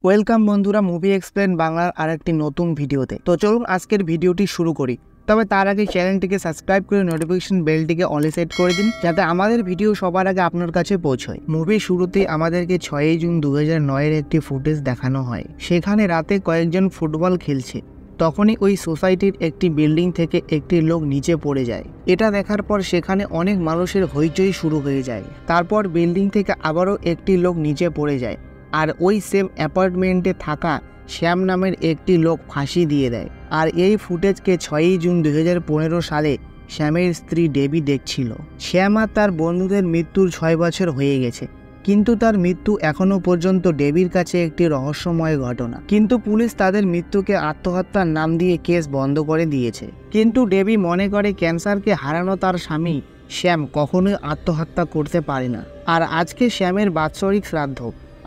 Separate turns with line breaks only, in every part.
Welcome বন্ধুরা movie explain বাংলার আরেকটি নতুন ভিডিওতে। তো চলুন আজকের ভিডিওটি শুরু করি। তবে তার আগে চ্যানেলটিকে সাবস্ক্রাইব করে নোটিফিকেশন বেলটিকে অলে সেট করে দিন, যাতে আমাদের ভিডিও সবার আগে আপনার কাছে পৌঁছয়। মুভির শুরুতে আমাদেরকে 6 জুন 2009-এর একটি ফুটেজ দেখানো হয়। সেখানে রাতে কয়েকজন ফুটবল খেলছে। তখনই ওই সোসাইটির একটি বিল্ডিং থেকে একটি লোক নিচে পড়ে যায়। এটা দেখার পর সেখানে অনেক মানুষের হইচই শুরু হয়ে যায়। তারপর বিল্ডিং থেকে আবারও একটি লোক নিচে পড়ে যায়, আর ওই সেম অ্যাপার্টমেন্টে থাকা শ্যাম নামের একটি লোক ফাঁসি দিয়ে দেয়। আর এই ফুটেজকে 6 জুন 2015 সালে শ্যামের স্ত্রী ডেবি দেখছিল। শ্যাম আর তার বন্ধুদের মৃত্যুর 6 বছর হয়ে গেছে, কিন্তু তার মৃত্যু এখনো পর্যন্ত ডেবির কাছে একটি রহস্যময় ঘটনা। কিন্তু পুলিশ তাদের মৃত্যুকে আত্মহত্যার নাম দিয়ে কেস বন্ধ করে দিয়েছে। কিন্তু ডেবি মনে করে ক্যান্সারকে হারানো তার স্বামী শ্যাম কখনোই আত্মহত্যা করতে পারে না। আর আজকে শ্যামের বাৎসরিক শ্রাদ্ধ,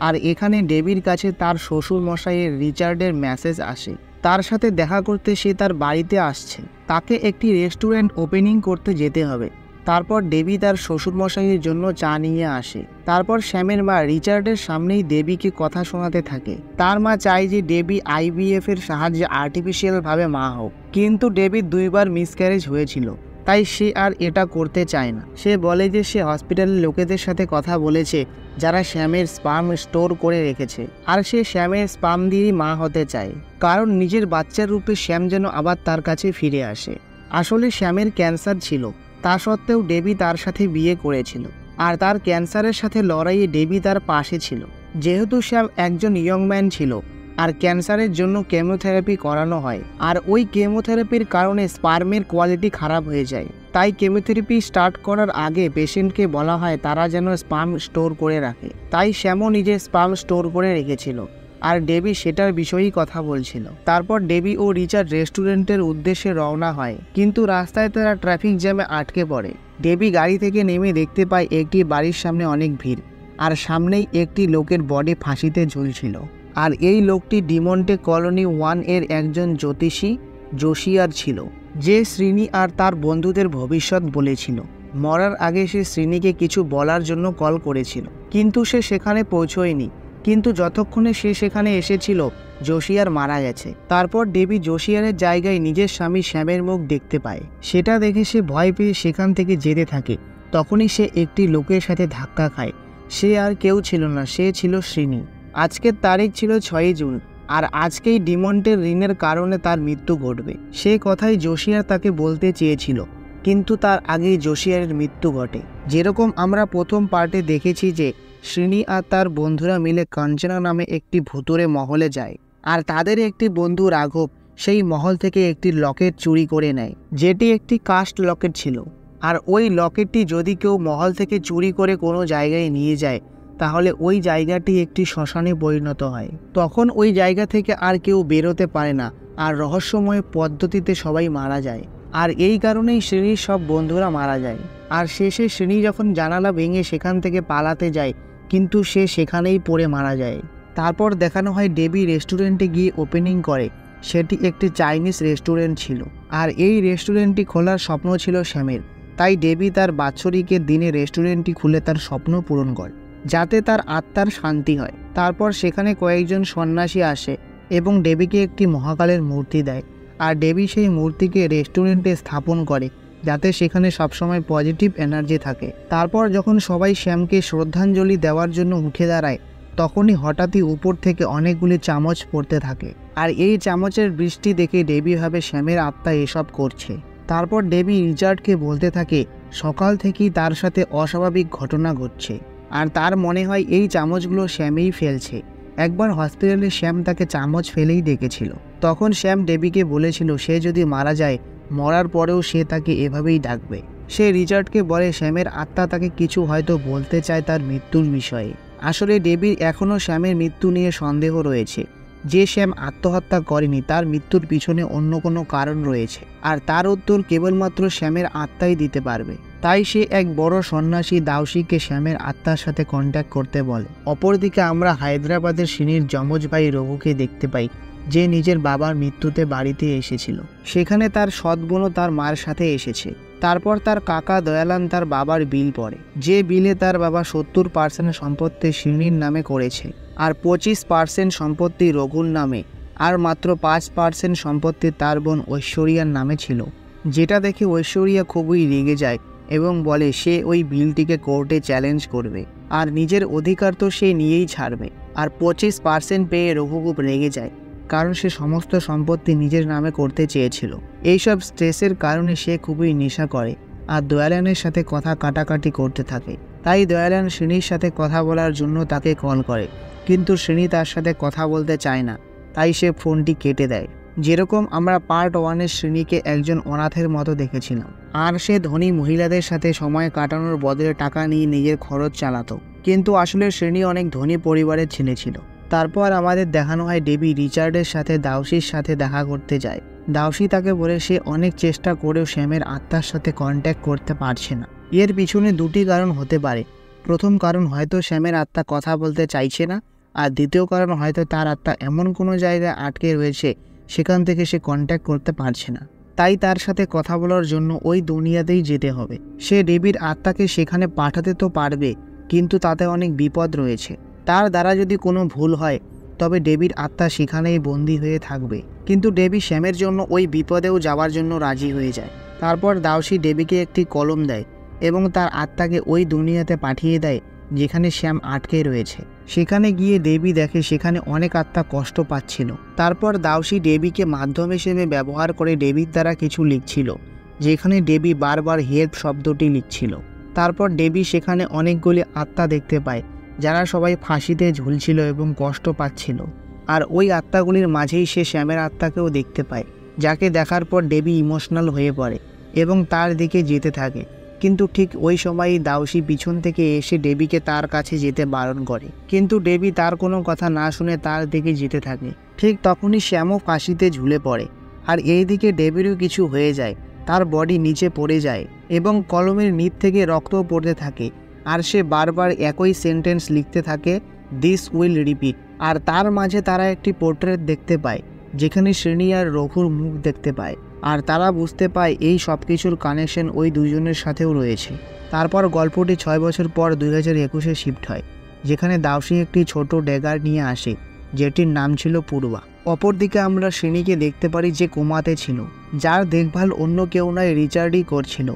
আর এখানে ডেবির কাছে তার শ্বশুর মশাইয়ের রিচার্ডের মেসেজ আসে। তার সাথে দেখা করতে সে তার বাড়িতে আসছে। তাকে একটি রেস্টুরেন্ট ওপেনিং করতে যেতে হবে। তারপর ডেবি তার শ্বশুর মশাইয়ের জন্য চা নিয়ে আসে। তারপর শ্যামের মা রিচার্ডের সামনেই ডেবিকে কথা শোনাতে থাকে। তার মা চায় যে ডেবি IVF এর সাহায্যে আর্টিফিশিয়ালভাবে মা হোক, কিন্তু ডেবির 2বার মিসক্যারেজ হয়েছিল, তাই সে আর এটা করতে চায় না। সে বলে যে সে হসপিটালের লোকেদের সাথে কথা বলেছে যারা শ্যামের স্পার্ম স্টোর করে রেখেছে, আর সে শ্যামের স্পার্ম দিয়েই মা হতে চায়, কারণ নিজের বাচ্চার রূপে শ্যাম যেন আবার তার কাছে ফিরে আসে। আসলে শ্যামের ক্যান্সার ছিল, তা সত্ত্বেও ডেবি তার সাথে বিয়ে করেছিল, আর তার ক্যান্সারের সাথে লড়াইয়ে ডেবি তার পাশে ছিল। যেহেতু শ্যাম একজন ইয়ং ম্যান ছিল, আর ক্যান্সারের জন্য কেমোথেরাপি করানো হয়, আর ওই কেমোথেরাপির কারণে স্পার্মের কোয়ালিটি খারাপ হয়ে যায়। তাই কেমোথেরাপি স্টার্ট করার আগে পেশেন্টকে বলা হয় তারা যেন স্পার্ম স্টোর করে রাখে। তাই শ্যামও নিজের স্পার্ম স্টোর করে রেখেছিল, আর ডেবি সেটার বিষয়েই কথা বলছিল। তারপর ডেবি ও রিচার্ড রেস্টুরেন্টের উদ্দেশ্যে রওনা হয়, কিন্তু রাস্তায় তারা ট্রাফিক জ্যামে আটকে পড়ে। ডেবি গাড়ি থেকে নেমে দেখতে পায় একটি বাড়ির সামনে অনেক ভিড়, আর সামনেই একটি লোকের বডি ফাঁসিতে ঝুলছিল। আর এই লোকটি ডিমন্টে কলোনি 1 এর একজন জ্যোতিষী জোশিয়ার ছিল, যে শ্রীনি আর তার বন্ধুদের ভবিষ্যৎ বলেছিল। মরার আগে সে শ্রীনিকে কিছু বলার জন্য কল করেছিল, কিন্তু সে সেখানে পৌঁছয়নি। কিন্তু যতক্ষণে সে সেখানে এসেছিল, জোশিয়ার মারা গেছে। তারপর ডেবি জোশিয়ারের জায়গায় নিজের স্বামী শ্যামের মুখ দেখতে পায়। সেটা দেখে সে ভয় পেয়ে সেখান থেকে যেতে থাকে। তখনই সে একটি লোকের সাথে ধাক্কা খায়। সে আর কেউ ছিল না, সে ছিল শ্রীনি। আজকের তারিখ ছিল 6 জুন, আর আজকেই ডিমন্টের ঋণের কারণে তার মৃত্যু ঘটবে। সে কথাই জোশিয়ার তাকে বলতে চেয়েছিল, কিন্তু তার আগেই জোশিয়ারের মৃত্যু ঘটে। যেরকম আমরা প্রথম পার্টে দেখেছি যে শ্রীনি আর তার বন্ধুরা মিলে কাঞ্চনা নামে একটি ভুতুরে মহলে যায়, আর তাদের একটি বন্ধু রাঘব সেই মহল থেকে একটি লকেট চুরি করে নেয়, যেটি একটি কাস্ট লকেট ছিল। আর ওই লকেটটি যদি কেউ মহল থেকে চুরি করে কোনো জায়গায় নিয়ে যায়, তাহলে ওই জায়গাটি একটি শ্মশানে পরিণত হয়। তখন ওই জায়গা থেকে আর কেউ বেরোতে পারে না, আর রহস্যময় পদ্ধতিতে সবাই মারা যায়। আর এই কারণেই শ্রীনির সব বন্ধুরা মারা যায়। আর শেষে শ্রীনি যখন জানালা ভেঙে সেখান থেকে পালাতে যায়, কিন্তু সে সেখানেই পড়ে মারা যায়। তারপর দেখানো হয় ডেবি রেস্টুরেন্টে গিয়ে ওপেনিং করে। সেটি একটি চাইনিজ রেস্টুরেন্ট ছিল, আর এই রেস্টুরেন্টটি খোলার স্বপ্ন ছিল শ্যামের। তাই ডেবি তার বাৎসরিকের দিনে রেস্টুরেন্টটি খুলে তার স্বপ্ন পূরণ করে, যাতে তার আত্মার শান্তি হয়। তারপর সেখানে কয়েকজন সন্ন্যাসী আসে এবং ডেবিকে একটি মহাকালের মূর্তি দেয়, আর ডেবি সেই মূর্তিকে রেস্টুরেন্টে স্থাপন করে, যাতে সেখানে সবসময় পজিটিভ এনার্জি থাকে। তারপর যখন সবাই শ্যামকে শ্রদ্ধাঞ্জলি দেওয়ার জন্য উঠে দাঁড়ায়, তখনই হঠাৎই উপর থেকে অনেকগুলি চামচ পড়তে থাকে, আর এই চামচের বৃষ্টি দেখে ডেবি ভাবে শ্যামের আত্মা এসব করছে। তারপর ডেবি রিচার্ডকে বলতে থাকে সকাল থেকেই তার সাথে অস্বাভাবিক ঘটনা ঘটছে, আর তার মনে হয় এই চামচগুলো শ্যামেই ফেলছে। একবার হসপিটালে শ্যাম তাকে চামচ ফেলেই ডেকেছিল। তখন শ্যাম ডেবিকে বলেছিল সে যদি মারা যায়, মরার পরেও সে তাকে এভাবেই ডাকবে। সে রিচার্ডকে বলে শ্যামের আত্মা তাকে কিছু হয়তো বলতে চায় তার মৃত্যুর বিষয়ে। আসলে ডেবির এখনও শ্যামের মৃত্যু নিয়ে সন্দেহ রয়েছে, যে শ্যাম আত্মহত্যা করেনি, তার মৃত্যুর পিছনে অন্য কোনো কারণ রয়েছে, আর তার উত্তর কেবলমাত্র শ্যামের আত্মাই দিতে পারবে। তাই সে এক বড় সন্ন্যাসী দাউসিকে শ্যামের আত্মার সাথে কন্ট্যাক্ট করতে বলে। অপরদিকে আমরা হায়দ্রাবাদের শ্রীনির যমজ ভাই রঘুকে দেখতে পাই, যে নিজের বাবার মৃত্যুতে বাড়িতে এসেছিল। সেখানে তার সৎ বোনও তার মায়ের সাথে এসেছে। তারপর তার কাকা দয়ালান তার বাবার বিল পড়ে, যে বিলে তার বাবা 70% সম্পত্তি শিরনির নামে করেছে, আর 25% সম্পত্তি রঘুর নামে, আর মাত্র 5% সম্পত্তি তার বোন ঐশ্বরিয়ার নামে ছিল। যেটা দেখে ঐশ্বরিয়া খুবই রেগে যায় এবং বলে সে ওই বিলটিকে কোর্টে চ্যালেঞ্জ করবে, আর নিজের অধিকার তো সে নিয়েই ছাড়বে। আর 25% পেয়ে রঘু খুব রেগে যায়, কারণ সে সমস্ত সম্পত্তি নিজের নামে করতে চেয়েছিল। এইসব স্ট্রেসের কারণে সে খুবই নেশা করে আর দয়ালানের সাথে কথা কাটাকাটি করতে থাকে। তাই দয়ালান শ্রেণীর সাথে কথা বলার জন্য তাকে কল করে, কিন্তু শ্রেণী তার সাথে কথা বলতে চায় না, তাই সে ফোনটি কেটে দেয়। যেরকম আমরা পার্ট 1-এর শ্রেণীকে একজন অনাথের মতো দেখেছিলাম, আর সে ধনী মহিলাদের সাথে সময় কাটানোর বদলে টাকা নিয়ে নিজের খরচ চালাতো, কিন্তু আসলে শ্রেণী অনেক ধনী পরিবারের ছেলে ছিল। তারপর আমাদের দেখানো হয় ডেবি রিচার্ডের সাথে দাউসির সাথে দেখা করতে যায়। দাউসি তাকে বলে সে অনেক চেষ্টা করেও শ্যামের আত্মার সাথে কন্ট্যাক্ট করতে পারছে না। এর পিছনে দুটি কারণ হতে পারে। প্রথম কারণ হয়তো শ্যামের আত্মা কথা বলতে চাইছে না, আর দ্বিতীয় কারণ হয়তো তার আত্মা এমন কোনো জায়গায় আটকে রয়েছে সেখান থেকে সে কন্ট্যাক্ট করতে পারছে না, তাই তার সাথে কথা বলার জন্য ওই দুনিয়াতেই যেতে হবে। সে ডেবির আত্মাকে সেখানে পাঠাতে তো পারবে, কিন্তু তাতে অনেক বিপদ রয়েছে। তার দ্বারা যদি কোনো ভুল হয় তবে ডেবির আত্মা সেখানেই বন্দী হয়ে থাকবে। কিন্তু ডেবি শ্যামের জন্য ওই বিপদেও যাওয়ার জন্য রাজি হয়ে যায়। তারপর দাউসি ডেবিকে একটি কলম দেয় এবং তার আত্মাকে ওই দুনিয়াতে পাঠিয়ে দেয় যেখানে শ্যাম আটকে রয়েছে। সেখানে গিয়ে ডেবি দেখে সেখানে অনেক আত্মা কষ্ট পাচ্ছিল। তারপর দাউসি ডেবিকে মাধ্যম হিসেবে ব্যবহার করে ডেবির দ্বারা কিছু লিখছিল, যেখানে ডেবি বারবার হেল্প শব্দটি লিখছিল। তারপর ডেবি সেখানে অনেকগুলি আত্মা দেখতে পায়, যারা সবাই ফাঁসিতে ঝুলছিল এবং কষ্ট পাচ্ছিল। আর ওই আত্মাগুলির মাঝেই সে শ্যামের আত্মাকেও দেখতে পায়, যাকে দেখার পর ডেবি ইমোশনাল হয়ে পড়ে এবং তার দিকে যেতে থাকে। কিন্তু ঠিক ওই সময়ই দাউসি পিছন থেকে এসে ডেবিকে তার কাছে যেতে বারণ করে, কিন্তু ডেবি তার কোনো কথা না শুনে তার দিকে যেতে থাকে। ঠিক তখনই শ্যামও ফাঁসিতে ঝুলে পড়ে, আর এই দিকে ডেবিরও কিছু হয়ে যায়, তার বডি নিচে পড়ে যায় এবং কলমের নিচ থেকে রক্তও পড়তে থাকে। আর সে বারবার একই সেন্টেন্স লিখতে থাকে, দিস উইল রিপিট। আর তার মাঝে তারা একটি পোর্ট্রেট দেখতে পায়, যেখানে শ্রেণী আর রঘুর মুখ দেখতে পায়, আর তারা বুঝতে পায় এই সব কিছুর কানেকশন ওই দুজনের সাথেও রয়েছে। তারপর গল্পটি 6 বছর পর 2021-এ শিফট হয়, যেখানে দাউসি একটি ছোট ড্যাগার নিয়ে আসে, যেটির নাম ছিল পূর্বা। অপরদিকে আমরা শ্রেণীকে দেখতে পারি যে কোমাতে ছিল, যার দেখভাল অন্য কেউ নয় রিচার্ডই করছিল।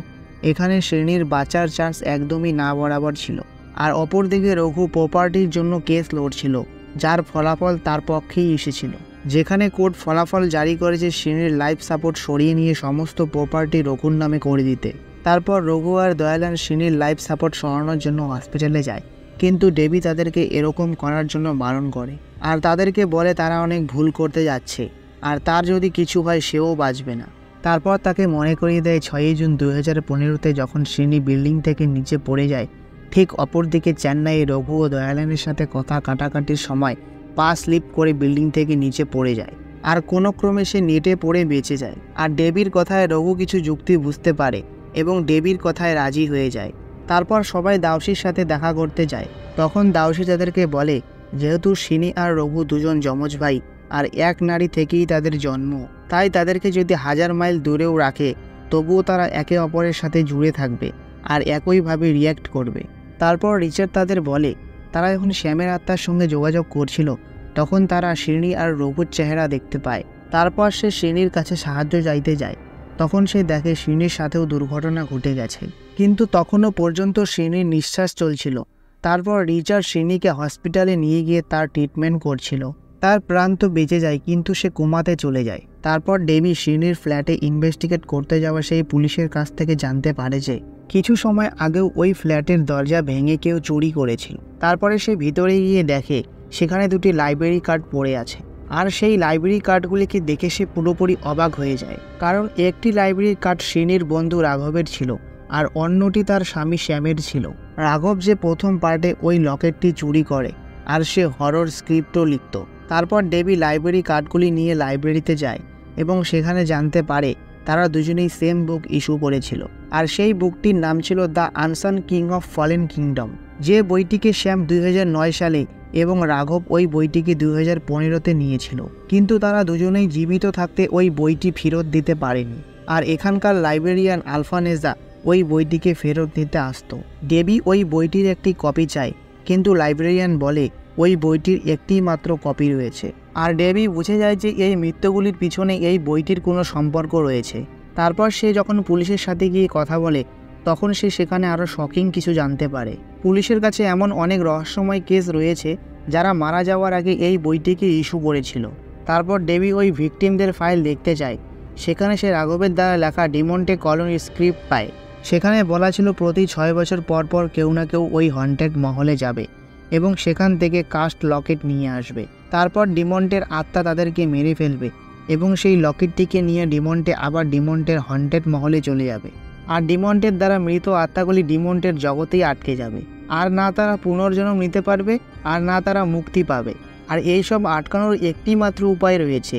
এখানে শ্রেণীর বাঁচার চান্স একদমই না বরাবর ছিল। আর অপরদিকে রঘু প্রপার্টির জন্য কেস লড়ছিল, যার ফলাফল তার পক্ষেই এসেছিল, যেখানে কোর্ট ফলাফল জারি করেছে শ্রেণীর লাইফ সাপোর্ট সরিয়ে নিয়ে সমস্ত প্রপার্টি রঘুর নামে করে দিতে। তারপর রঘু আর দয়ালান শ্রেণীর লাইফ সাপোর্ট সরানোর জন্য হসপিটালে যায়, কিন্তু ডেবি তাদেরকে এরকম করার জন্য বারণ করে, আর তাদেরকে বলে তারা অনেক ভুল করতে যাচ্ছে, আর তার যদি কিছু হয় সেও বাঁচবে না। তারপর তাকে মনে করিয়ে দেয় 6 জুন 2015-তে যখন শ্রেণী বিল্ডিং থেকে নিচে পড়ে যায়। ঠিক অপরদিকে চেন্নাইয়ে রঘু ও দয়ালানের সাথে কথা কাটাকাটির সময় পা স্লিপ করে বিল্ডিং থেকে নিচে পড়ে যায়, আর কোনো ক্রমে সে নেটে পড়ে বেঁচে যায়। আর ডেবির কথায় রঘু কিছু যুক্তি বুঝতে পারে এবং ডেবির কথায় রাজি হয়ে যায়। তারপর সবাই দাউসির সাথে দেখা করতে যায়। তখন দাউসি তাদেরকে বলে, যেহেতু শিনি আর রঘু দুজন যমজ ভাই আর এক নারী থেকেই তাদের জন্ম, তাই তাদেরকে যদি 1000 মাইল দূরেও রাখে তবুও তারা একে অপরের সাথে জুড়ে থাকবে আর একইভাবে রিয়্যাক্ট করবে। তারপর রিচার্ড তাদের বলে তারা যখন শ্যামের আত্মার সঙ্গে যোগাযোগ করছিল তখন তারা শ্রেণী আর রঘুর চেহারা দেখতে পায়। তারপর সে শ্রেণীর কাছে সাহায্য চাইতে যায়, তখন সে দেখে শ্রেণীর সাথেও দুর্ঘটনা ঘটে গেছে, কিন্তু তখনও পর্যন্ত শ্রেণীর নিঃশ্বাস চলছিল। তারপর রিচার্ড শ্রেণীকে হসপিটালে নিয়ে গিয়ে তার ট্রিটমেন্ট করছিল। তার প্রাণ তো বেঁচে যায়, কিন্তু সে কোমাতে চলে যায়। তারপর ডেবি শ্রেণীর ফ্ল্যাটে ইনভেস্টিগেট করতে যাওয়া সেই পুলিশের কাছ থেকে জানতে পারে যে কিছু সময় আগেও ওই ফ্ল্যাটের দরজা ভেঙে কেউ চুরি করেছিল। তারপরে সে ভিতরে গিয়ে দেখে সেখানে 2টি লাইব্রেরি কার্ড পড়ে আছে, আর সেই লাইব্রেরি কার্ডগুলিকে দেখে সে পুরোপুরি অবাক হয়ে যায়, কারণ একটি লাইব্রেরি কার্ড শ্রেণীর বন্ধু রাঘবের ছিল আর অন্যটি তার স্বামী শ্যামের ছিল। রাঘব যে প্রথম পার্টে ওই লকেটটি চুরি করে আর সে হরর স্ক্রিপ্টও লিখত। তারপর ডেবি লাইব্রেরি কার্ডগুলি নিয়ে লাইব্রেরিতে যায় এবং সেখানে জানতে পারে তারা দুজনেই সেম বুক ইস্যু করেছিল, আর সেই বুকটির নাম ছিল the unsung king of fallen kingdom, যে বইটিকে শ্যাম 2009 সালে এবং রাঘব ওই বইটিকে 2015-তে নিয়েছিল, কিন্তু তারা দুজনেই জীবিত থাকতে ওই বইটি ফেরত দিতে পারেনি। আর এখানকার লাইব্রেরিয়ান আলফানেজা ওই বইটিকে ফেরত নিতে আসতো। ডেবি ওই বইটির একটি কপি চায়, কিন্তু লাইব্রেরিয়ান বলে ওই বইটির একটি মাত্র কপি রয়েছে। আর ডেবি বুঝে যায় যে এই মৃত্যুগুলির পিছনে এই বইটির কোনো সম্পর্ক রয়েছে। তারপর সে যখন পুলিশের সাথে গিয়ে কথা বলে তখন সে সেখানে আরও শকিং কিছু জানতে পারে। পুলিশের কাছে এমন অনেক রহস্যময় কেস রয়েছে যারা মারা যাওয়ার আগে এই বইটিকে ইস্যু করেছিল। তারপর ডেবি ওই ভিকটিমদের ফাইল দেখতে চায়। সেখানে সে রাঘবের দ্বারা লেখা ডিমন্টে কলোনির স্ক্রিপ্ট পায়। সেখানে বলা ছিল প্রতি 6 বছর পর পর কেউ না কেউ ওই হন্টেড মহলে যাবে এবং সেখান থেকে কাস্ট লকেট নিয়ে আসবে। তারপর ডিমন্টের আত্মা তাদেরকে মেরে ফেলবে এবং সেই লকেটটিকে নিয়ে ডিমন্টে আবার ডিমন্টের হন্টেড মহলে চলে যাবে। আর ডিমন্টের দ্বারা মৃত আত্মাগুলি ডিমন্টের জগতেই আটকে যাবে, আর না তারা পুনর্জন্ম নিতে পারবে আর না তারা মুক্তি পাবে। আর এইসব আটকানোর একটি মাত্র উপায় রয়েছে,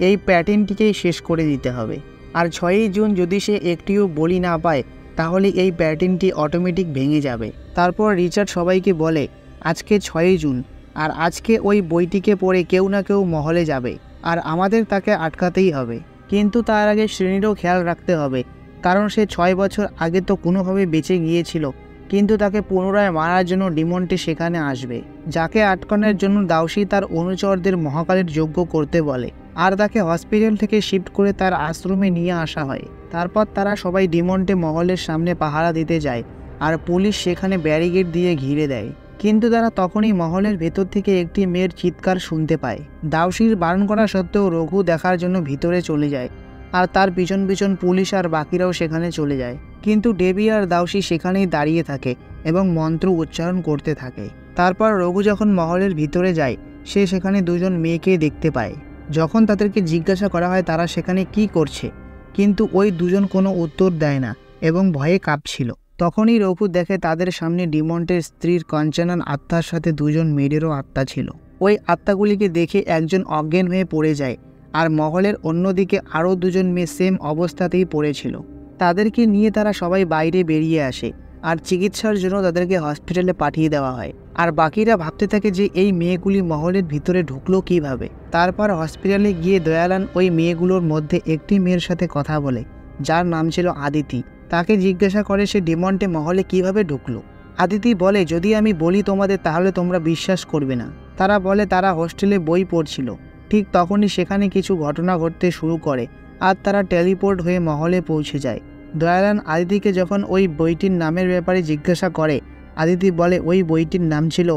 এই প্যাটার্নটিকেই শেষ করে দিতে হবে। আর 6ই জুন যদি সে একটিও বলি না পায় তাহলে এই প্যাটার্নটি অটোমেটিক ভেঙে যাবে। তারপর রিচার্ড সবাইকে বলে আজকে 6ই জুন, আর আজকে ওই বইটিকে পড়ে কেউ না কেউ মহলে যাবে আর আমাদের তাকে আটকাতেই হবে। কিন্তু তার আগে শ্রেণীরও খেয়াল রাখতে হবে, কারণ সে 6 বছর আগে তো কোনোভাবে বেঁচে গিয়েছিল, কিন্তু তাকে পুনরায় মারার জন্য ডিমন্টে সেখানে আসবে, যাকে আটকানোর জন্য দাউসি তার অনুচরদের মহাকালের যজ্ঞ করতে বলে আর তাকে হসপিটাল থেকে শিফট করে তার আশ্রমে নিয়ে আসা হয়। তারপর তারা সবাই ডিমন্টে মহলের সামনে পাহারা দিতে যায় আর পুলিশ সেখানে ব্যারিকেড দিয়ে ঘিরে দেয়। কিন্তু তারা তখনই মহলের ভেতর থেকে একটি মেয়ের চিৎকার শুনতে পায়। দাউসির বারণ করা সত্ত্বেও রঘু দেখার জন্য ভিতরে চলে যায় আর তার পিছন পিছন পুলিশ আর বাকিরাও সেখানে চলে যায়। কিন্তু ডেবি আর দাউসি সেখানেই দাঁড়িয়ে থাকে এবং মন্ত্র উচ্চারণ করতে থাকে। তারপর রঘু যখন মহলের ভিতরে যায় সে সেখানে দুজন মেয়েকে দেখতে পায়। যখন তাদেরকে জিজ্ঞাসা করা হয় তারা সেখানে কি করছে, কিন্তু ওই দুজন কোনো উত্তর দেয় না এবং ভয়ে কাঁপছিল। তখনই রঘু দেখে তাদের সামনে ডিমন্টের স্ত্রীর কঞ্চনার আত্মার সাথে দুজন মেয়েদেরও আত্মা ছিল। ওই আত্মাগুলিকে দেখে একজন অজ্ঞান হয়ে পড়ে যায় আর মহলের অন্যদিকে আরও দুজন মেয়ে সেম অবস্থাতেই পড়েছিল। তাদেরকে নিয়ে তারা সবাই বাইরে বেরিয়ে আসে আর চিকিৎসার জন্য তাদেরকে হসপিটালে পাঠিয়ে দেওয়া হয়। আর বাকিরা ভাবতে থাকে যে এই মেয়েগুলি মহলের ভিতরে ঢুকলো কিভাবে। তারপর হসপিটালে গিয়ে দয়ালান ওই মেয়েগুলোর মধ্যে একটি মেয়ের সাথে কথা বলে যার নাম ছিল আদিতি। তাকে জিজ্ঞাসা করে সে ডিমন্টে মহলে কিভাবে ঢুকলো। আদিতি বলে যদি আমি বলি তোমাদের তাহলে তোমরা বিশ্বাস করবে না। তারা বলে তারা হোস্টেলে বই পড়ছিল, ঠিক তখনই সেখানে কিছু ঘটনা ঘটতে শুরু করে আর তারা টেলিপোর্ট হয়ে মহলে পৌঁছে যায়। দয়ালান আদিতিকে যখন ওই বইটির নামের ব্যাপারে জিজ্ঞাসা করে আদিতি বলে ওই বইটির নাম ছিল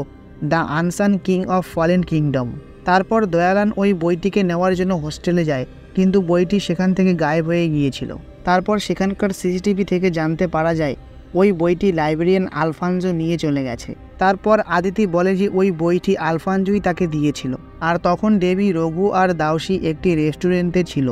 the unsung king of fallen kingdom. তারপর দয়ালান ওই বইটিকে নেওয়ার জন্য হোস্টেলে যায়, কিন্তু বইটি সেখান থেকে গায়েব হয়ে গিয়েছিল। তারপর সেখানকার সিসিটিভি থেকে জানতে পারা যায় ওই বইটি লাইব্রেরিয়ান আলফানজো নিয়ে চলে গেছে। তারপর আদিতি বলে যে ওই বইটি আলফানজোই তাকে দিয়েছিল। আর তখন ডেবি, রঘু আর দাউসি একটি রেস্টুরেন্টে ছিল।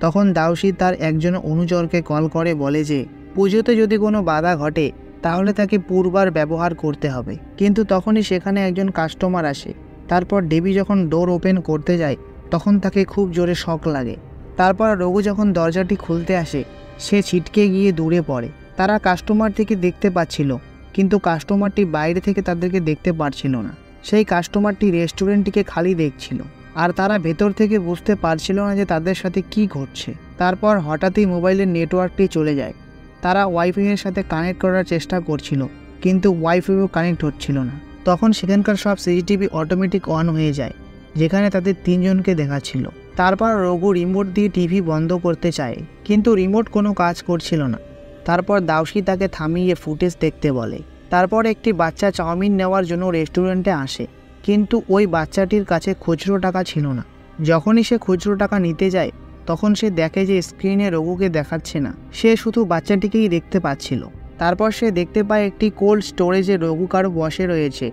তখন দাউসি তার একজন অনুচরকে কল করে বলে যে পুজোতে যদি কোনো বাধা ঘটে তাহলে তাকে পূর্বার ব্যবহার করতে হবে। কিন্তু তখনই সেখানে একজন কাস্টমার আসে। তারপর ডেবি যখন ডোর ওপেন করতে যায় তখন তাকে খুব জোরে শক লাগে। তারপর রঘু যখন দরজাটি খুলতে আসে সে ছিটকে গিয়ে দূরে পড়ে। তারা কাস্টমারটিকে দেখতে পাচ্ছিল, কিন্তু কাস্টমারটি বাইরে থেকে তাদেরকে দেখতে পারছিল না। সেই কাস্টমারটি রেস্টুরেন্টটিকে খালি দেখছিল আর তারা ভেতর থেকে বুঝতে পারছিল না যে তাদের সাথে কি ঘটছে। তারপর হঠাৎই মোবাইলের নেটওয়ার্কটি চলে যায়। তারা ওয়াইফাইয়ের সাথে কানেক্ট করার চেষ্টা করছিল, কিন্তু ওয়াইফাইও কানেক্ট হচ্ছিল না। তখন সেখানকার সব সিসিটিভি অটোমেটিক অন হয়ে যায়, যেখানে তাদের 3 জনকে দেখাচ্ছিল। তারপর রঘু রিমোট দিয়ে টিভি বন্ধ করতে চায়, কিন্তু রিমোট কোনো কাজ করছিল না। তারপর দাউসি তাকে থামিয়ে ফুটেজ দেখতে বলে। তারপর একটি বাচ্চা চাউমিন নেওয়ার জন্য রেস্টুরেন্টে আসে, কিন্তু ওই বাচ্চাটির কাছে খুচরো টাকা ছিল না। যখনই সে খুচরো টাকা নিতে যায় তখন সে দেখে যে স্ক্রিনে রঘুকে দেখাচ্ছে না, সে শুধু বাচ্চাটিকেই দেখতে পাচ্ছিল। তারপর সে দেখতে পায় একটি কোল্ড স্টোরেজে রঘু কারো বসে রয়েছে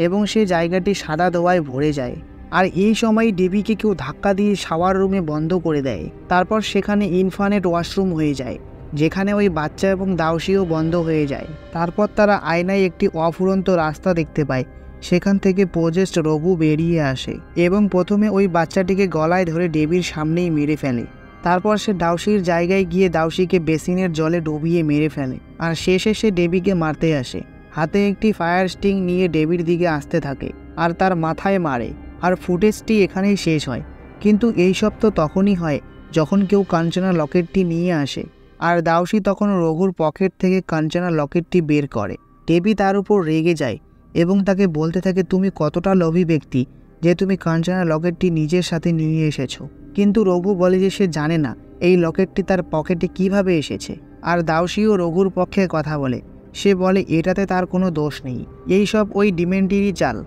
এবং সে জায়গাটি সাদা ধোঁয়ায় ভরে যায়। আর এই সময় ডেবিকে কেউ ধাক্কা দিয়ে শাওয়ার রুমে বন্ধ করে দেয়। তারপর সেখানে ইনফানেট ওয়াশরুম হয়ে যায়, যেখানে ওই বাচ্চা এবং দাউসিও বন্ধ হয়ে যায়। তারপর তারা আয়নায় একটি অফুরন্ত রাস্তা দেখতে পায়, সেখান থেকে পজেস্ট রঘু বেরিয়ে আসে এবং প্রথমে ওই বাচ্চাটিকে গলায় ধরে ডেবির সামনেই মেরে ফেলে। তারপর সে দাউসির জায়গায় গিয়ে দাউসিকে বেসিনের জলে ডুবিয়ে মেরে ফেলে আর শেষে সে ডেবিকে মারতে আসে। হাতে একটি ফায়ার স্টিং নিয়ে ডেবির দিকে আসতে থাকে আর তার মাথায় মারে। আর ফুটেজটি এখানেই শেষ হয়। কিন্তু এইসব তো তখনই হয় যখন কেউ কাঞ্চনা লকেটটি নিয়ে আসে, আর দাউসি তখন রঘুর পকেট থেকে কাঞ্চনা লকেটটি বের করে। ডেবি তার উপর রেগে যায় এবং তাকে বলতে থাকে, তুমি কতটা লোভী ব্যক্তি যে তুমি কাঞ্চনা লকেটটি নিজের সাথে নিয়ে এসেছো। কিন্তু রঘু বলে যে সে জানে না এই লকেটটি তার পকেটে কিভাবে এসেছে। আর দাউসিও রঘুর পক্ষে কথা বলে, সে বলে এটাতে তার কোনো দোষ নেই, এই সব ওই ডিমেন্টিরই চাল,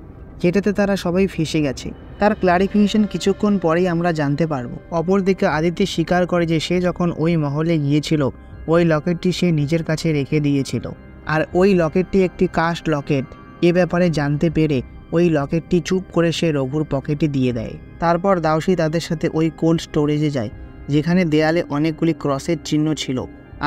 যেটাতে তারা সবাই ফেসে গেছে। তার ক্লারিফিকেশন কিছুক্ষণ পরেই আমরা জানতে পারবো। অপরদিকে আদিত্য স্বীকার করে যে সে যখন ওই মহলে গিয়েছিল ওই লকেটটি সে নিজের কাছে রেখে দিয়েছিল, আর ওই লকেটটি একটি কাস্ট লকেট। এ ব্যাপারে জানতে পেরে ওই লকেটটি চুপ করে সে রঘুর পকেটে দিয়ে দেয়। তারপর দাউসি তাদের সাথে ওই কোল্ড স্টোরেজে যায়, যেখানে দেয়ালে অনেকগুলি ক্রসের চিহ্ন ছিল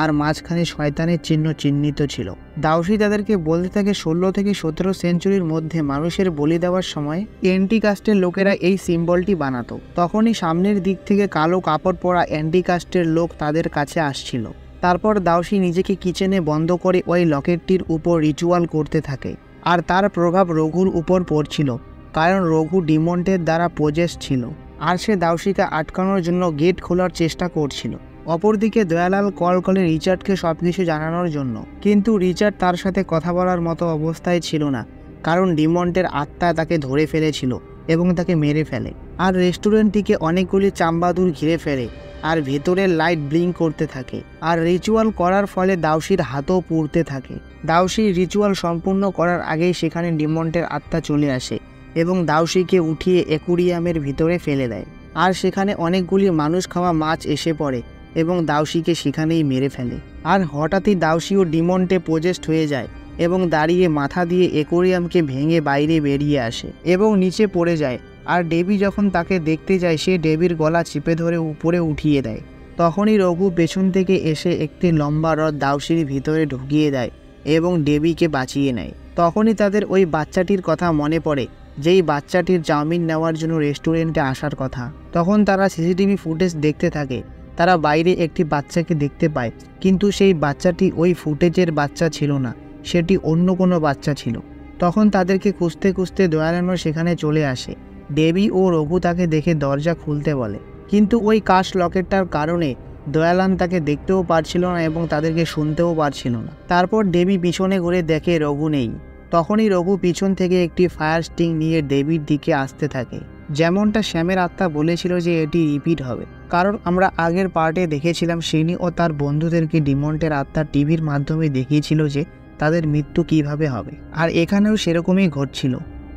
আর মাঝখানে শয়তানের চিহ্ন চিহ্নিত ছিল। দাউসি তাদেরকে বলতে থাকে 16 থেকে 17 সেঞ্চুরির মধ্যে মানুষের বলি দেওয়ার সময় অ্যান্টিকাস্টের লোকেরা এই সিম্বলটি বানাতো। তখনই সামনের দিক থেকে কালো কাপড় পরা অ্যান্টিকাস্টের লোক তাদের কাছে আসছিল। তারপর দাউসি নিজেকে কিচেনে বন্ধ করে ওই লকেটটির উপর রিচুয়াল করতে থাকে, আর তার প্রভাব রঘুর উপর পড়ছিল, কারণ রঘু ডিমন্টের দ্বারা পজেস ছিল, আর সে দাউসিকে আটকানোর জন্য গেট খোলার চেষ্টা করছিল। অপরদিকে দয়ালাল কল করে রিচার্ডকে সবকিছু জানানোর জন্য, কিন্তু রিচার্ড তার সাথে কথা বলার মতো অবস্থায় ছিল না, কারণ ডিমন্টের আত্মা তাকে ধরে ফেলেছিল এবং তাকে মেরে ফেলে। আর রেস্টুরেন্টটিকে অনেকগুলি চাম্বাদুর ঘিরে ফেলে, আর ভেতরের লাইট ব্লিঙ্ক করতে থাকে। আর রিচুয়াল করার ফলে দাউসির হাতও পুড়তে থাকে। দাউসির রিচুয়াল সম্পূর্ণ করার আগেই সেখানে ডিমন্টের আত্মা চলে আসে এবং দাউসিকে উঠিয়ে অ্যাকুরিয়ামের ভিতরে ফেলে দেয়। আর সেখানে অনেকগুলি মানুষ খাওয়া মাছ এসে পড়ে এবং দাউসিকে সেখানেই মেরে ফেলে। আর হঠাৎই দাউসিও ডিমন্টে পজেস্ট হয়ে যায় এবং দাঁড়িয়ে মাথা দিয়ে অ্যাকুরিয়ামকে ভেঙে বাইরে বেরিয়ে আসে এবং নিচে পড়ে যায়। আর ডেবি যখন তাকে দেখতে যায়, সে ডেবির গলা চিপে ধরে উপরে উঠিয়ে দেয়। তখনই রঘু পেছন থেকে এসে একটি লম্বা রড দাউসির ভিতরে ঢুকিয়ে দেয় এবং ডেবিকে বাঁচিয়ে নেয়। তখনই তাদের ওই বাচ্চাটির কথা মনে পড়ে, যেই বাচ্চাটির চাউমিন নেওয়ার জন্য রেস্টুরেন্টে আসার কথা। তখন তারা সিসিটিভি ফুটেজ দেখতে থাকে। তারা বাইরে একটি বাচ্চাকে দেখতে পায়, কিন্তু সেই বাচ্চাটি ওই ফুটেজের বাচ্চা ছিল না, সেটি অন্য কোনো বাচ্চা ছিল। তখন তাদেরকে খুঁজতে খুঁজতে দয়ালানো সেখানে চলে আসে। ডেবি ও রঘু তাকে দেখে দরজা খুলতে বলে, কিন্তু ওই কাস্ট লকেটটার কারণে দয়ালান তাকে দেখতেও পারছিল না এবং তাদেরকে শুনতেও পারছিল না। তারপর ডেবি পিছনে ঘুরে দেখে রঘু নেই। তখনই রঘু পিছন থেকে একটি ফায়ার স্টিং নিয়ে ডেবির দিকে আসতে থাকে। যেমনটা শ্যামের আত্মা বলেছিল যে এটি রিপিট হবে, কারণ আমরা আগের পার্টে দেখেছিলাম শিনি ও তার বন্ধুদেরকে ডিমন্টের আত্মা টিভির মাধ্যমে দেখিয়েছিল যে তাদের মৃত্যু কিভাবে হবে, আর এখানেও সেরকমই ঘটছিল।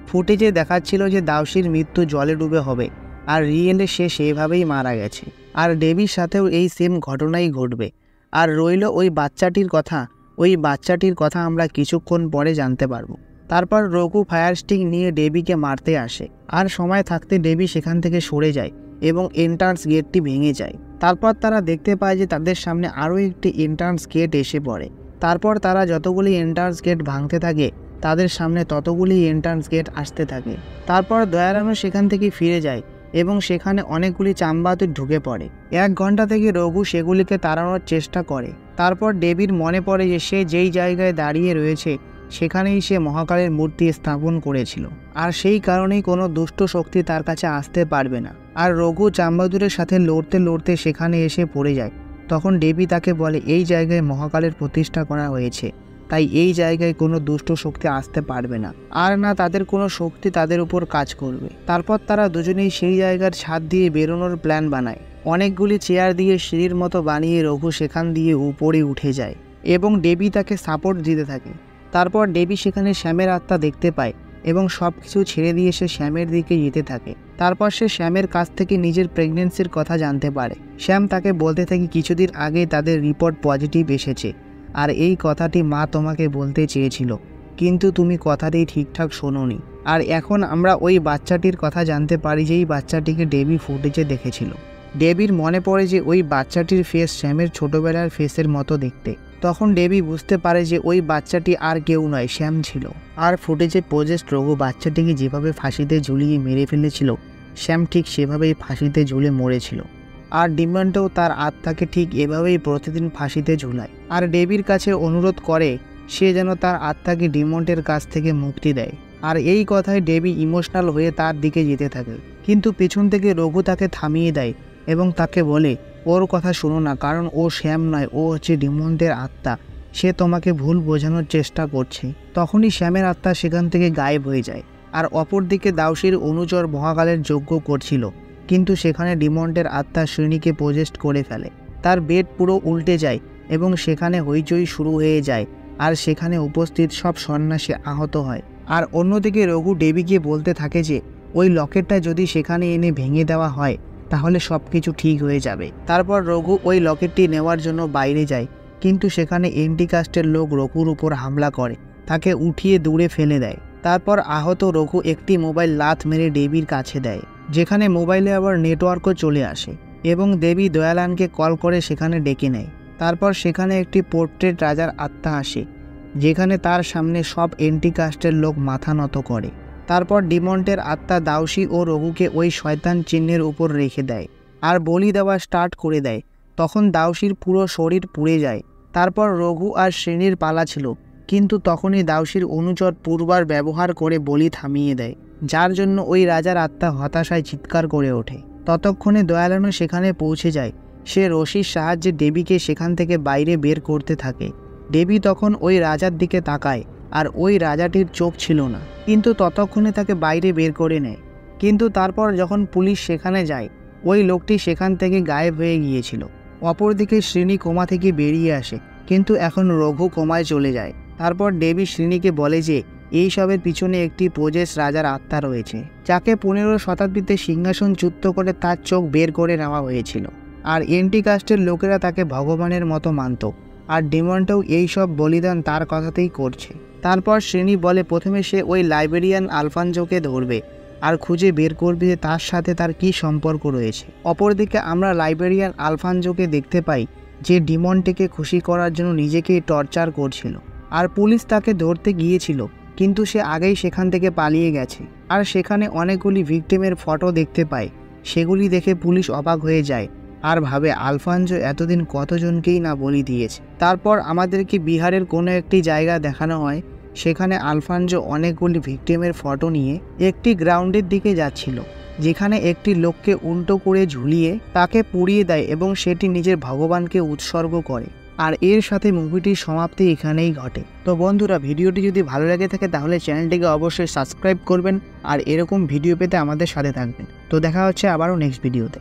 ফুটেজে দেখাচ্ছিল যে দাউসির মৃত্যু জলে ডুবে হবে, আর রিয়েলে সে সেভাবেই মারা গেছে। আর ডেবির সাথেও এই সেম ঘটনাই ঘটবে। আর রইল ওই বাচ্চাটির কথা। ওই বাচ্চাটির কথা আমরা কিছুক্ষণ পরে জানতে পারবো। তারপর রঘু ফায়ার স্টিক নিয়ে ডেবিকে মারতে আসে, আর সময় থাকতে ডেবি সেখান থেকে সরে যায় এবং এন্ট্রান্স গেটটি ভেঙে যায়। তারপর তারা দেখতে পায় যে তাদের সামনে আরও একটি এন্ট্রান্স গেট এসে পড়ে। তারপর তারা যতগুলি এন্ট্রান্স গেট ভাঙতে থাকে, তাদের সামনে ততগুলি এন্ট্রান্স গেট আসতে থাকে। তারপর দয়ারানো সেখান থেকে ফিরে যায় এবং সেখানে অনেকগুলি চাম্বাতে ঢুকে পড়ে। 1 ঘন্টা থেকে রঘু সেগুলিকে তাড়ানোর চেষ্টা করে। তারপর ডেবির মনে পড়ে যে সে যেই জায়গায় দাঁড়িয়ে রয়েছে সেখানেই সে মহাকালের মূর্তি স্থাপন করেছিল, আর সেই কারণেই কোনো দুষ্ট শক্তি তার কাছে আসতে পারবে না। আর রঘু চাম্বাদুরের সাথে লড়তে লড়তে সেখানে এসে পড়ে যায়। তখন ডেবি তাকে বলে এই জায়গায় মহাকালের প্রতিষ্ঠা করা হয়েছে, তাই এই জায়গায় কোনো দুষ্ট শক্তি আসতে পারবে না, আর না তাদের কোনো শক্তি তাদের উপর কাজ করবে। তারপর তারা দুজনেই সেই জায়গার ছাদ দিয়ে বেরোনোর প্ল্যান বানায়। অনেকগুলি চেয়ার দিয়ে সিঁড়ির মতো বানিয়ে রঘু সেখান দিয়ে উপরে উঠে যায় এবং ডেবি তাকে সাপোর্ট দিতে থাকে। তারপর ডেবি সেখানে শ্যামের আত্মা দেখতে পায় এবং সব কিছু ছেড়ে দিয়ে সে শ্যামের দিকে যেতে থাকে। তারপর সে শ্যামের কাছ থেকে নিজের প্রেগনেন্সির কথা জানতে পারে। শ্যাম তাকে বলতে থাকে কিছুদিন আগে তাদের রিপোর্ট পজিটিভ এসেছে, আর এই কথাটি মা তোমাকে বলতে চেয়েছিল, কিন্তু তুমি কথাটি ঠিকঠাক শোনোনি। আর এখন আমরা ওই বাচ্চাটির কথা জানতে পারি যেই বাচ্চাটিকে ডেবি ফুটেজে দেখেছিল। ডেবির মনে পড়ে যে ওই বাচ্চাটির ফেস শ্যামের ছোটবেলার ফেসের মতো দেখতে। তখন ডেবি বুঝতে পারে যে ওই বাচ্চাটি আর কেউ নয়, শ্যাম ছিল। আর ফুটেজে পজেস্ট রঘু বাচ্চাটিকে যেভাবে ফাঁসিতে ঝুলিয়ে মেরে ফেলেছিল, শ্যাম ঠিক সেভাবেই ফাঁসিতে ঝুলে মরেছিল। আর ডিমান্ডও তার আত্মাকে ঠিক এভাবেই প্রতিদিন ফাঁসিতে ঝুলায়। আর ডেবির কাছে অনুরোধ করে সে যেন তার আত্মাকে ডিমন্টের কাছ থেকে মুক্তি দেয়। আর এই কথায় ডেবি ইমোশনাল হয়ে তার দিকে যেতে থাকে, কিন্তু পেছন থেকে রঘু তাকে থামিয়ে দেয় এবং তাকে বলে ওর কথা শোনো না, কারণ ও শ্যাম নয়, ও হচ্ছে ডিমনদের আত্মা, সে তোমাকে ভুল বোঝানোর চেষ্টা করছে। তখনই শ্যামের আত্মা সেখান থেকে গায়েব হয়ে যায়। আর অপরদিকে দাউসির অনুচর মহাকালের যজ্ঞ করছিল, কিন্তু সেখানে ডিমন্ডের আত্মা শ্রেণীকে পজেস্ট করে ফেলে। তার বেড পুরো উল্টে যায় এবং সেখানে হইচই শুরু হয়ে যায়, আর সেখানে উপস্থিত সব সন্ন্যাসী আহত হয়। আর অন্যদিকে রঘু দেবীকে বলতে থাকে যে ওই লকেটটা যদি সেখানে এনে ভেঙে দেওয়া হয় তাহলে সব কিছু ঠিক হয়ে যাবে। তারপর রঘু ওই লকেটটি নেওয়ার জন্য বাইরে যায়, কিন্তু সেখানে এন্টিকাস্টের লোক রঘুর উপর হামলা করে, তাকে উঠিয়ে দূরে ফেলে দেয়। তারপর আহত রঘু একটি মোবাইল লাথ মেরে দেবীর কাছে দেয়, যেখানে মোবাইলে আবার নেটওয়ার্কও চলে আসে এবং দেবী দয়ালানকে কল করে সেখানে ডেকে নেয়। তারপর সেখানে একটি পোর্ট্রেট রাজার আত্মা আসে, যেখানে তার সামনে সব এন্টিকাস্টের লোক মাথা নত করে। তারপর ডিমন্টের আত্মা দাউসি ও রঘুকে ওই শয়তান চিহ্নের উপর রেখে দেয় আর বলি দেওয়া স্টার্ট করে দেয়। তখন দাউসির পুরো শরীর পুড়ে যায়। তারপর রঘু আর শ্রেণীর পালা ছিল, কিন্তু তখনই দাউসির অনুচর পূর্বার ব্যবহার করে বলি থামিয়ে দেয়, যার জন্য ওই রাজার আত্মা হতাশায় চিৎকার করে ওঠে। ততক্ষণে দয়ালানও সেখানে পৌঁছে যায়। সে রশির সাহায্যে দেবীকে সেখান থেকে বাইরে বের করতে থাকে। দেবী তখন ওই রাজার দিকে তাকায়, আর ওই রাজাটির চোখ ছিল না, কিন্তু ততক্ষণে তাকে বাইরে বের করে নেয়। কিন্তু তারপর যখন পুলিশ সেখানে যায়, ওই লোকটি সেখান থেকে গায়েব হয়ে গিয়েছিল। অপরদিকে শ্রেণী কোমা থেকে বেরিয়ে আসে, কিন্তু এখন রঘু কোমায় চলে যায়। তারপর দেবী শ্রেণীকে বলে যে এইসবের পিছনে একটি প্রজেস রাজার আত্মা রয়েছে, যাকে 15 শতাব্দীতে সিংহাসনচ্যুত করে তার চোখ বের করে নেওয়া হয়েছিল। আর এন্টিকাস্টের লোকেরা তাকে ভগবানের মতো মানত, আর ডিমনটাও এইসব বলিদান তার কথাতেই করছে। তারপর শ্রেণী বলে প্রথমে সে ওই লাইবেরিয়ান আলফানজোকে ধরবে আর খুঁজে বের করবে যে তার সাথে তার কী সম্পর্ক রয়েছে। অপরদিকে আমরা লাইবেরিয়ান আলফানজোকে দেখতে পাই, যে ডিমনটিকে খুশি করার জন্য নিজেকেই টর্চার করছিল। আর পুলিশ তাকে ধরতে গিয়েছিল, কিন্তু সে আগেই সেখান থেকে পালিয়ে গেছে। আর সেখানে অনেকগুলি ভিকটিমের ফটো দেখতে পায়। সেগুলি দেখে পুলিশ অবাক হয়ে যায় আর ভাবে আলফানজো এতদিন কতজনকেই না বলি দিয়েছে। তারপর আমাদেরকে বিহারের কোনো একটি জায়গা দেখানো হয়, সেখানে আলফানজো অনেকগুলি ভিকটিমের ফটো নিয়ে একটি গ্রাউন্ডের দিকে যাচ্ছিল, যেখানে একটি লোককে উল্টো করে ঝুলিয়ে তাকে পুড়িয়ে দেয় এবং সেটি নিজের ভগবানকে উৎসর্গ করে। আর এর সাথে মুভিটির সমাপ্তি এখানেই ঘটে। তো বন্ধুরা, ভিডিওটি যদি ভালো লেগে থাকে তাহলে চ্যানেলটিকে অবশ্যই সাবস্ক্রাইব করবেন আর এরকম ভিডিও পেতে আমাদের সাথে থাকবেন। তো দেখা হচ্ছে আবারও নেক্সট ভিডিওতে।